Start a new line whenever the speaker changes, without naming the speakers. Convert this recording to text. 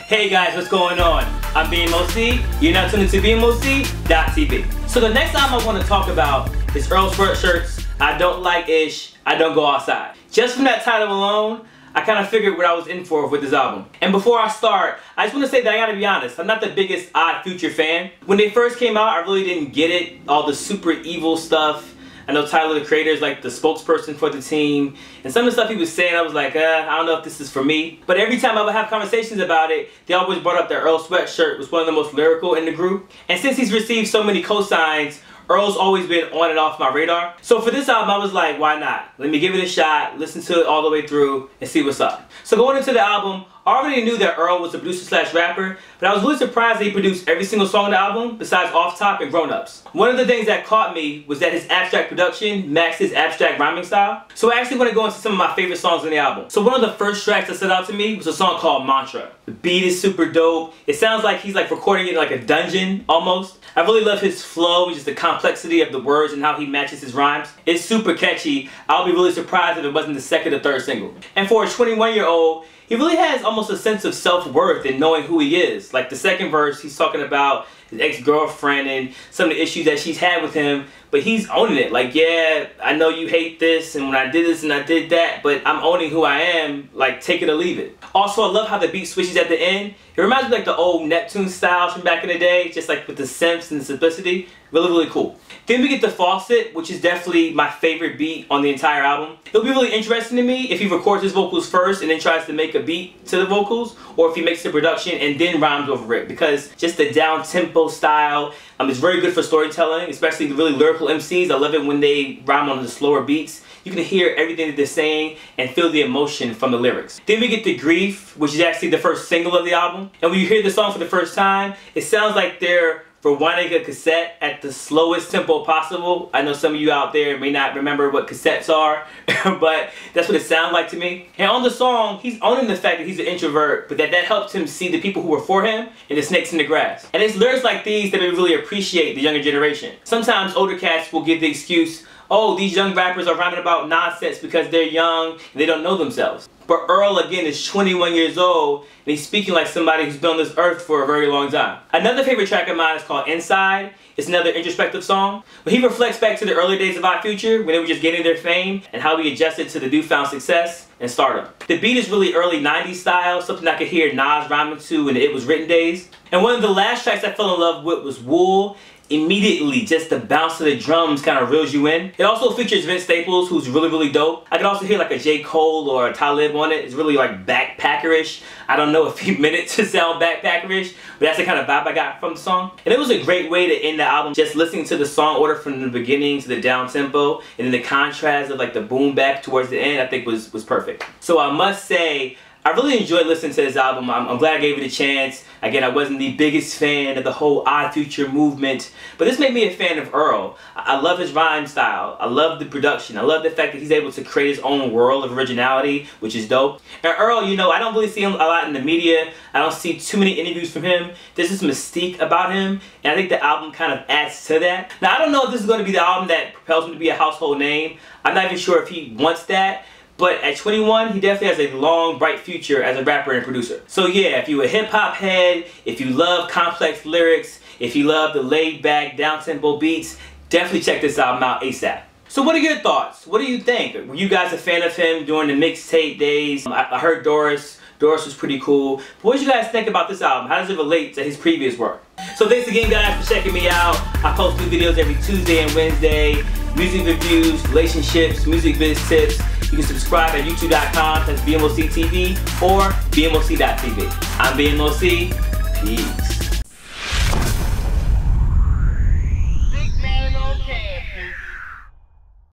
Hey guys, what's going on? I'm BMOC. You're now tuned into BMOCTV. So the next album I want to talk about is Earl Sweatshirt's I Don't Like Ish, I Don't Go Outside. Just from that title alone, I kind of figured what I was in for with this album. And before I start, I just want to say that I gotta be honest, I'm not the biggest Odd Future fan. When they first came out, I really didn't get it, all the super evil stuff. I know Tyler, the creator, is like the spokesperson for the team. And some of the stuff he was saying, I was like, I don't know if this is for me. But every time I would have conversations about it, they always brought up that Earl Sweatshirt was one of the most lyrical in the group. And since he's received so many cosigns, Earl's always been on and off my radar. So for this album, I was like, why not? Let me give it a shot, listen to it all the way through, and see what's up. So going into the album, I already knew that Earl was a producer/rapper, but I was really surprised that he produced every single song on the album, besides Off Top and Grown Ups. One of the things that caught me was that his abstract production matched his abstract rhyming style. So I actually want to go into some of my favorite songs on the album. So one of the first tracks that stood out to me was a song called Mantra. The beat is super dope. It sounds like he's like recording it in like a dungeon, almost. I really love his flow, just the complexity of the words and how he matches his rhymes. It's super catchy. I'll be really surprised if it wasn't the second or third single. And for a 21-year-old, he really has almost a sense of self-worth in knowing who he is. Like the second verse, he's talking about his ex-girlfriend and some of the issues that she's had with him, but he's owning it. Like, yeah, I know you hate this, and when I did this and I did that, but I'm owning who I am, like, take it or leave it. Also, I love how the beat switches at the end. It reminds me of like the old Neptune styles from back in the day, just like with the synths and the simplicity. Really, really cool. Then we get the Faucet, which is definitely my favorite beat on the entire album. It'll be really interesting to me if he records his vocals first and then tries to make a beat to the vocals, or if he makes the production and then rhymes over it, because just the down-tempo style is very good for storytelling, especially the really lyrical MCs. I love it when they rhyme on the slower beats. You can hear everything that they're saying and feel the emotion from the lyrics. Then we get the Grief, which is actually the first single of the album. And when you hear the song for the first time, it sounds like they're rewinding a cassette at the slowest tempo possible. I know some of you out there may not remember what cassettes are, but that's what it sounds like to me. And on the song, he's owning the fact that he's an introvert, but that helped him see the people who were for him and the snakes in the grass. And it's lyrics like these that we really appreciate the younger generation. Sometimes older cats will give the excuse, oh, these young rappers are rhyming about nonsense because they're young and they don't know themselves. But Earl, again, is 21 years old, and he's speaking like somebody who's been on this earth for a very long time. Another favorite track of mine is called Inside. It's another introspective song. But he reflects back to the early days of Odd Future, when they were just getting their fame, and how he adjusted to the newfound success and stardom. The beat is really early 90s style, something I could hear Nas rhyming to in the It Was Written days. And one of the last tracks I fell in love with was Wool. Immediately, just the bounce of the drums kind of reels you in. It also features Vince Staples, who's really, really dope. I could also hear like a J. Cole or a Talib on it. It's really like backpackerish. I don't know if he meant it to sound backpackerish, but that's the kind of vibe I got from the song. And it was a great way to end the album, just listening to the song order from the beginning to the down tempo, and then the contrast of like the boom back towards the end, I think was perfect. So I must say, I really enjoyed listening to this album. I'm glad I gave it a chance. Again, I wasn't the biggest fan of the whole Odd Future movement, but this made me a fan of Earl. I love his rhyme style. I love the production. I love the fact that he's able to create his own world of originality, which is dope. And Earl, you know, I don't really see him a lot in the media. I don't see too many interviews from him. There's this mystique about him, and I think the album kind of adds to that. Now, I don't know if this is going to be the album that propels him to be a household name. I'm not even sure if he wants that. But at 21, he definitely has a long, bright future as a rapper and producer. So yeah, if you're a hip-hop head, if you love complex lyrics, if you love the laid-back, down-tempo beats, definitely check this album out ASAP. So what are your thoughts? What do you think? Were you guys a fan of him during the mixtape days? I heard Doris. Doris was pretty cool. But what did you guys think about this album? How does it relate to his previous work? So thanks again, guys, for checking me out. I post new videos every Tuesday and Wednesday. Music reviews, relationships, music biz tips. You can subscribe at youtube.com, that's BMOCTV, or BMOC.TV. I'm BMOC. Peace.